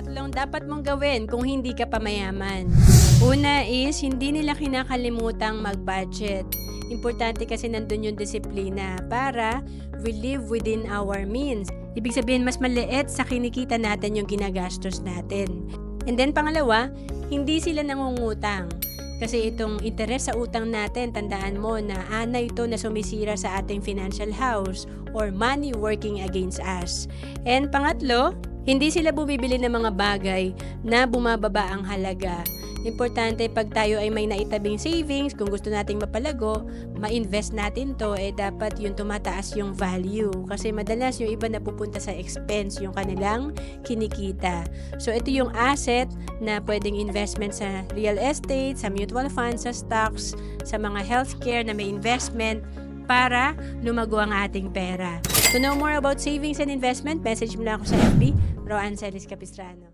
Tatlong dapat mong gawin kung hindi ka pa mayaman. Una is, hindi nila kinakalimutang mag-budget. Importante kasi nandun yung disiplina para we live within our means. Ibig sabihin, mas maliit sa kinikita natin yung ginagastos natin. And then pangalawa, hindi sila nangungutang. Kasi itong interes sa utang natin, tandaan mo na ana ito na sumisira sa ating financial house or money working against us. And pangatlo, hindi sila bumibili ng mga bagay na bumababa ang halaga. Importante pag tayo ay may naitabing savings, kung gusto nating mapalago, ma-invest natin to, dapat yung tumataas yung value. Kasi madalas yung iba napupunta sa expense, yung kanilang kinikita. So ito yung asset na pwedeng investment sa real estate, sa mutual funds, sa stocks, sa mga healthcare na may investment para lumago ang ating pera. To know more about savings and investment, message mo lang ako sa FB, Roanne Celis Capistrano.